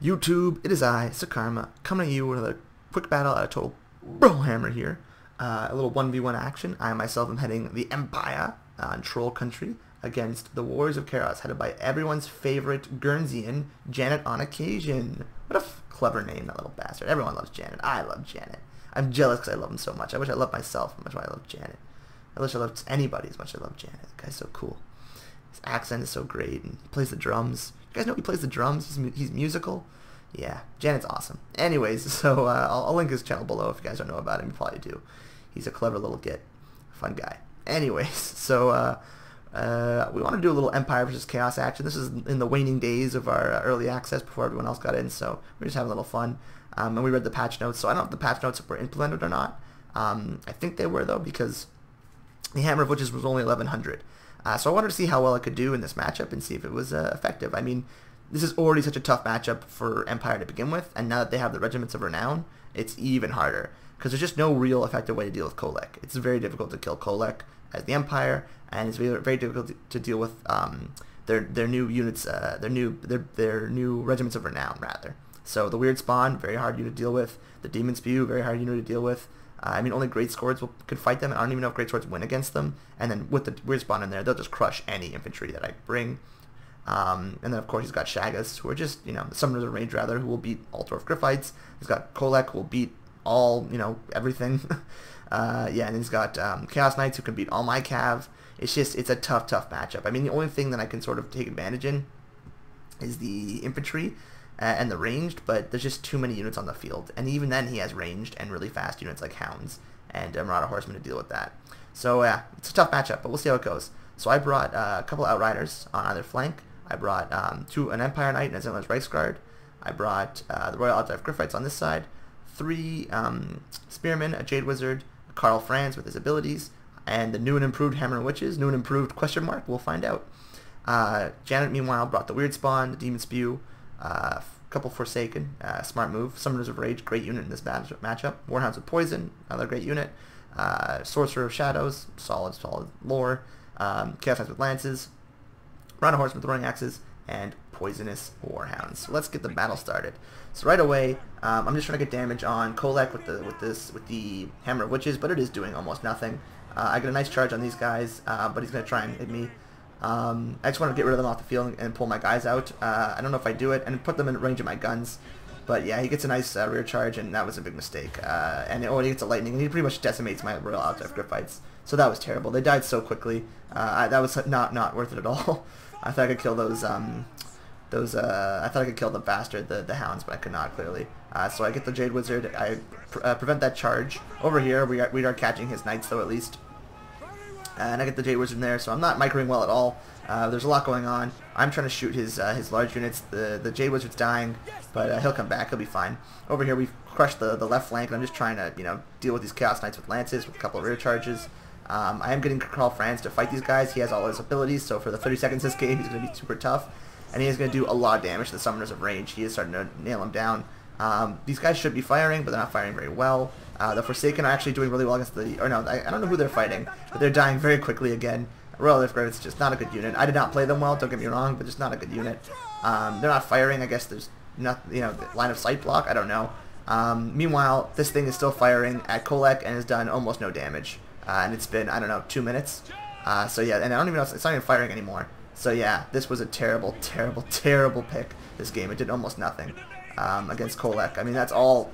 YouTube, it is I, Sakarma, coming to you with a quick battle at a total Brohammer here. A little 1v1 action. I myself am heading the Empire on Troll Country against the Warriors of Chaos, headed by everyone's favorite Guernseyan, Janet on Occasion. What a clever name, that little bastard. Everyone loves Janet. I love Janet. I'm jealous because I love him so much. I wish I loved myself as much as I love Janet. I wish I loved anybody as much as I love Janet. That guy's so cool. His accent is so great, and he plays the drums. You guys know he plays the drums? He's musical. Yeah, Janet's awesome. Anyways, so I'll link his channel below if you guys don't know about him. You probably do. He's a clever little git. Fun guy. Anyways, so we want to do a little Empire versus Chaos action. This is in the waning days of our early access before everyone else got in, so we're just having a little fun. And we read the patch notes, so I don't know if the patch notes were implemented or not. I think they were, though, because the Hammer of Witches was only 1100. So I wanted to see how well it could do in this matchup and see if it was effective. I mean, this is already such a tough matchup for Empire to begin with, and now that they have the Regiments of Renown, it's even harder, because there's just no real effective way to deal with Kholek. It's very difficult to kill Kholek as the Empire, and it's very, very difficult to deal with their new units, their new Regiments of Renown, rather. So the Weird Spawn, very hard unit to deal with. The Demon Spew, very hard unit to deal with. I mean, only Great Swords could fight them. I don't even know if Great Swords win against them. And then with the Weird Spawn in there, they'll just crush any infantry that I bring. And then, of course, he's got Shagas, who are just, the Summoners of Rage, rather, who will beat all Dwarf Griffites. He's got Kholek, who will beat all, everything. Yeah, and then he's got Chaos Knights, who can beat all my Cav. It's a tough, tough matchup. I mean, the only thing that I can sort of take advantage in is the infantry and the ranged, but there's just too many units on the field. And even then, he has ranged and really fast units like Hounds and Marauder Horsemen to deal with that. So, yeah, it's a tough matchup, but we'll see how it goes. So I brought a couple Outriders on either flank. I brought an Empire Knight and a Zenler's Reichsguard. I brought the Royal Outdive Griffites on this side. 3 Spearmen, a Jade Wizard, a Karl Franz with his abilities, and the new and improved Hammer and Witches. New and improved question mark? We'll find out. Janet, meanwhile, brought the Weird Spawn, the Demon Spew, a couple Forsaken, smart move. Summoners of Rage, great unit in this matchup. Warhounds with Poison, another great unit. Sorcerer of Shadows, solid lore. Chaos Knights with Lances. Marauder Horsemen with throwing axes, and Poisonous Warhounds. So let's get the battle started. So right away, I'm just trying to get damage on Kholek with the Hammer of Witches, but it is doing almost nothing. I get a nice charge on these guys, but he's going to try and hit me. I just want to get rid of them off the field and pull my guys out. I don't know if I do it, and put them in range of my guns. But yeah, he gets a nice rear charge, and that was a big mistake. And he gets a lightning, and he pretty much decimates my Royal Outdive Griffites. So that was terrible. They died so quickly. That was not worth it at all. I thought I could kill those. I thought I could kill them faster, the Hounds, but I could not, clearly. So I get the Jade Wizard. I prevent that charge. Over here, we are catching his Knights, though, at least. And I get the Jade Wizard in there, so I'm not microing well at all. There's a lot going on. I'm trying to shoot his large units. The Jade Wizard's dying, but he'll come back. He'll be fine. Over here, we've crushed the left flank, and I'm just trying to, deal with these Chaos Knights with Lances, with a couple of rear charges. I am getting Karl Franz to fight these guys. He has all his abilities, so for the 30 seconds this game, he's going to be super tough. And he is going to do a lot of damage to the Summoners of Rage. He is starting to nail them down. These guys should be firing, but they're not firing very well. The Forsaken are actually doing really well against the... Or no, I don't know who they're fighting, but they're dying very quickly again. Royal Lifeguard is just not a good unit. I did not play them well, don't get me wrong, but just not a good unit. They're not firing. I guess there's not, line of sight block. I don't know. Meanwhile, this thing is still firing at Kholek and has done almost no damage. And it's been, I don't know, 2 minutes. So yeah, and I don't even know, it's not even firing anymore. So yeah, this was a terrible, terrible, terrible pick, this game. It did almost nothing against Kholek. I mean, that's all,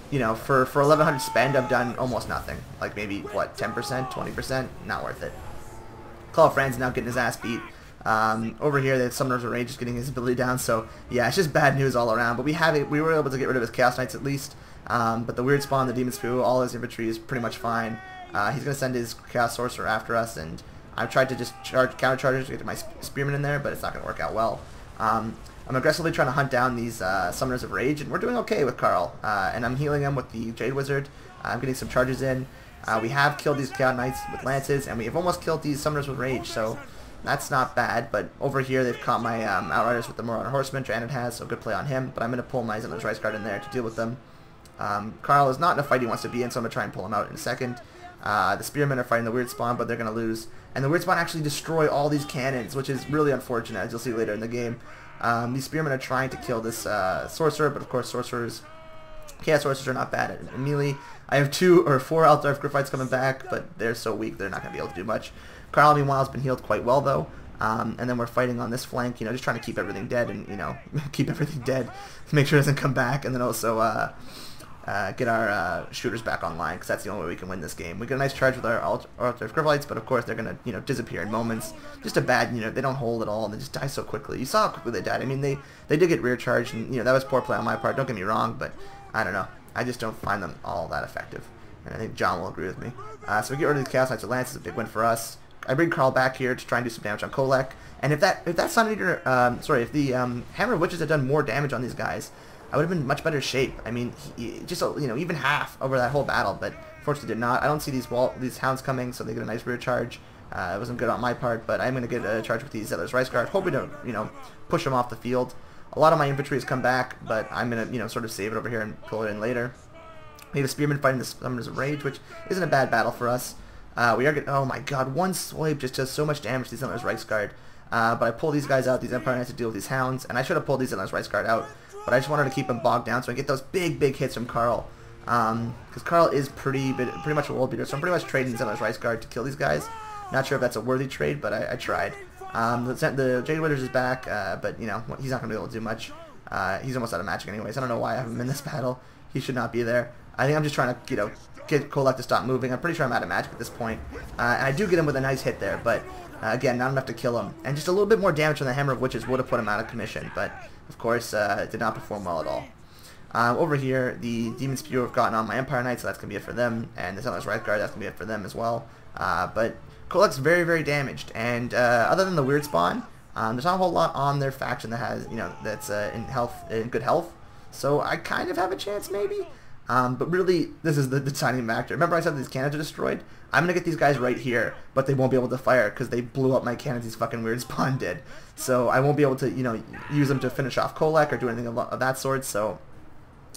for 1100 spend, I've done almost nothing. Like maybe, what, 10%, 20%? Not worth it. Karl Franz now getting his ass beat. Over here, the Summoners of Rage is getting his ability down, so yeah, it's just bad news all around. But we were able to get rid of his Chaos Knights at least. But the Weird Spawn, the Demon Spew, all his infantry is pretty much fine. He's going to send his Chaos Sorcerer after us, and I've tried to just counter charges to get my Spearmen in there, but it's not going to work out well. I'm aggressively trying to hunt down these Summoners of Rage, and we're doing okay with Karl. And I'm healing him with the Jade Wizard. I'm getting some charges in. We have killed these Chaos Knights with Lances, and we have almost killed these Summoners with Rage, so that's not bad. But over here, they've caught my Outriders with the Marauder Horsemen. Janet has, so good play on him. But I'm going to pull my Zenler's Reichsguard in there to deal with them. Karl is not in a fight he wants to be in, so I'm going to try and pull him out in a second. The Spearmen are fighting the Weird Spawn, but they're going to lose. And the Weird Spawn actually destroy all these cannons, which is really unfortunate, as you'll see later in the game. These spearmen are trying to kill this sorcerer, but of course sorcerers, chaos sorcerers are not bad at melee. I have 2 or 4 Altdark Griffites coming back, but they're so weak they're not going to be able to do much. Karl, meanwhile, has been healed quite well, though. And then we're fighting on this flank, you know, just trying to keep everything dead and, you know, keep everything dead to make sure it doesn't come back, and then also get our shooters back online, because that's the only way we can win this game. We get a nice charge with our Altdark Griffites, but of course they're going to, you know, disappear in moments. Just a bad, you know, they don't hold at all, and they just die so quickly. You saw how quickly they died. I mean, they did get rear charged, and, you know, that was poor play on my part, don't get me wrong, but I don't know. I just don't find them all that effective. And I think John will agree with me. So we get rid of these Chaos Knights of Lance. It's a big win for us. I bring Karl back here to try and do some damage on Kholek. And if that Sun Eater, if the Hammer of Witches had done more damage on these guys, I would have been in much better shape. I mean, just, you know, even half over that whole battle, but fortunately did not. I don't see these hounds coming, so they get a nice rear charge. It wasn't good on my part, but I'm going to get a charge with these Zealous Rice Guard, hoping to, you know, push them off the field. A lot of my infantry has come back, but I'm going to, you know, sort of save it over here and pull it in later. We have a Spearman fighting the Summoners of Rage, which isn't a bad battle for us. We are getting, oh my god, one swipe just does so much damage to these Zealous Rice Guard. But I pull these guys out, these Empire Knights, to deal with these hounds, and I should have pulled these Zealous Rice Guard out, but I just wanted to keep them bogged down so I get those big hits from Karl. Because Karl is pretty much a world beater, so I'm pretty much trading Zealous Rice Guard to kill these guys. Not sure if that's a worthy trade, but I tried. The Jade Withers is back, but, you know, he's not going to be able to do much. He's almost out of magic anyways. I don't know why I have him in this battle. He should not be there. I think I'm just trying to, you know, get Kholek to stop moving. I'm pretty sure I'm out of magic at this point. And I do get him with a nice hit there, but again, not enough to kill him. And just a little bit more damage from the Hammer of Witches would have put him out of commission, but of course, it did not perform well at all. Over here, the Demon Spew have gotten on my Empire Knight, so that's going to be it for them. And the Zealous Right Guard, that's going to be it for them as well. But Kholek's very damaged, and other than the weird spawn, there's not a whole lot on their faction that has, you know, that's in good health. So I kind of have a chance, maybe. But really, this is the deciding factor. Remember I said these cannons are destroyed? I'm going to get these guys right here, but they won't be able to fire because they blew up my cannons these fucking weird spawn did. So I won't be able to, you know, use them to finish off Kholek or do anything of that sort. So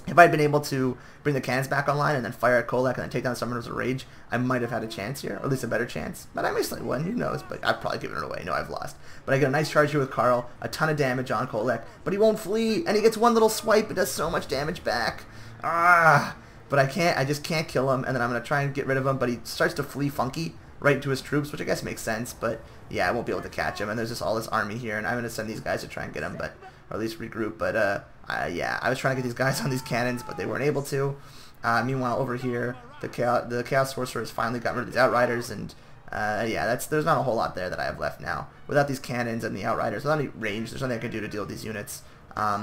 if I'd been able to bring the cannons back online and then fire at Kholek and then take down Summoners of Rage, I might have had a chance here, or at least a better chance. But I may still win, who knows, but I've probably given it away. No, I've lost. But I get a nice charge here with Karl, a ton of damage on Kholek, but he won't flee, and he gets one little swipe, it does so much damage back. But I just can't kill him, and then I'm going to try and get rid of him, but he starts to flee funky right into his troops, which I guess makes sense, but yeah, I won't be able to catch him, and there's just all this army here, and I'm going to send these guys to try and get him, but, or at least regroup, but yeah, I was trying to get these guys on these cannons, but they weren't able to. Meanwhile, over here, the Chaos Sorcerer has finally gotten rid of these Outriders, and yeah, there's not a whole lot there that I have left now. Without these cannons and the Outriders, without any range, there's nothing I can do to deal with these units.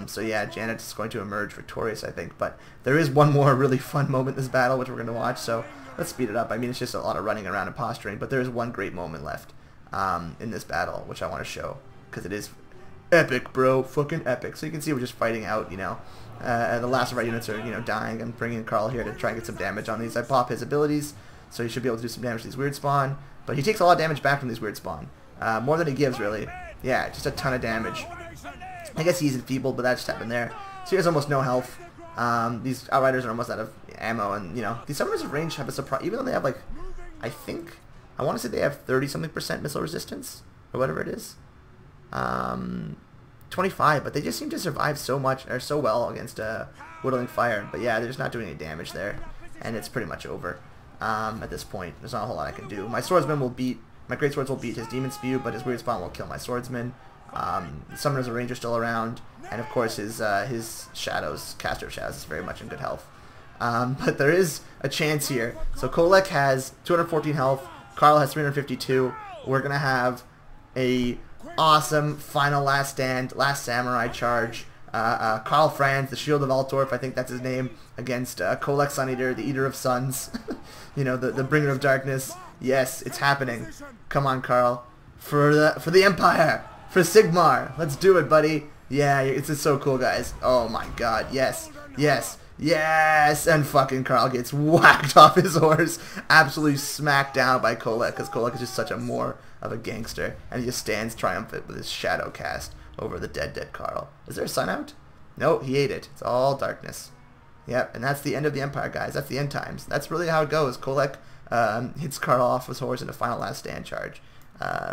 So yeah, Janet's going to emerge victorious, I think, but there is one more really fun moment in this battle, which we're going to watch, so let's speed it up. I mean, it's just a lot of running around and posturing, but there is one great moment left in this battle, which I want to show, because it is epic, bro, fucking epic. So you can see we're just fighting out, you know, the last of our units are, you know, dying. I'm bringing Karl here to try and get some damage on these. I pop his abilities, so he should be able to do some damage to these weird spawn, but he takes a lot of damage back from these weird spawn, more than he gives, really. Yeah, just a ton of damage. I guess he's enfeebled, but that just happened there. So he has almost no health. These Outriders are almost out of ammo, and, you know, these Summoners of Range have a surprise, even though they have, like, I want to say they have 30-something% missile resistance, or whatever it is. 25, but they just seem to survive so much, or so well against Whittling Fire. But yeah, they're just not doing any damage there, and it's pretty much over at this point. There's not a whole lot I can do. My Swordsman will beat, my Great Swords will beat his Demon Spew, but his Weird Spawn will kill my Swordsman. Summoners of Range are still around, and of course his Shadows, Caster of Shadows, is very much in good health. But there is a chance here. So Kholek has 214 health, Karl has 352. We're going to have a awesome final last stand, last samurai charge. Karl Franz, the Shield of Altdorf, I think that's his name, against Kholek Sun Eater, the Eater of Suns. You know, the bringer of darkness. Yes, it's happening. Come on, Karl. For the Empire! For Sigmar! Let's do it, buddy! Yeah, it's just so cool, guys. Oh my god, yes, yes, yes! And fucking Karl gets whacked off his horse, absolutely smacked down by Kholek, because Kholek is just such a more of a gangster, and he just stands triumphant with his shadow cast over the dead Karl. Is there a sun out? No, he ate it. It's all darkness. Yep, and that's the end of the Empire, guys. That's the end times. That's really how it goes. Kholek hits Karl off his horse in a final last stand charge.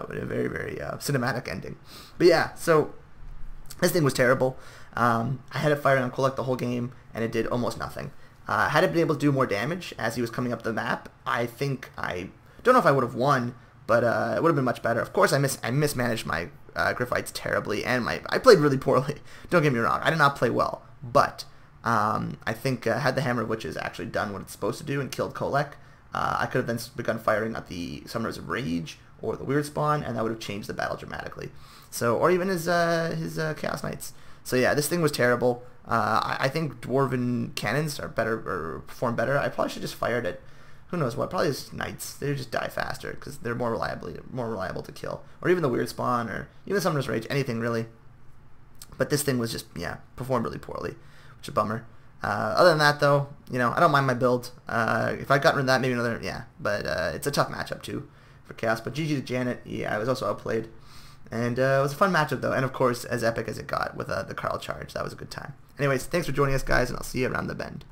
With a very cinematic ending. But yeah, so This thing was terrible. I had it firing on Kholek the whole game, and it did almost nothing. Had it been able to do more damage as he was coming up the map, I think I don't know if I would have won, but it would have been much better. Of course, I mismanaged my Griffites terribly, and I played really poorly. Don't get me wrong, I did not play well, but I think had the Hammer of Witches actually done what it's supposed to do and killed Kholek, I could have then begun firing at the Summoners of Rage or the Weird Spawn, and that would have changed the battle dramatically. So, or even his Chaos Knights. So yeah, this thing was terrible. I think Dwarven Cannons are better, or perform better. I probably should just fired at, who knows what, probably his Knights. They just die faster because they're more reliable to kill. Or even the Weird Spawn, or even the Summoner's Rage, anything really. But this thing was just, yeah, performed really poorly, which is a bummer. Other than that, though, you know, I don't mind my build. If I'd gotten rid of that, maybe another, yeah. But it's a tough matchup, too, for Chaos. But GG to Janet, yeah, I was also outplayed. And it was a fun matchup, though. And, of course, as epic as it got with the Karl charge. That was a good time. Anyways, thanks for joining us, guys, and I'll see you around the bend.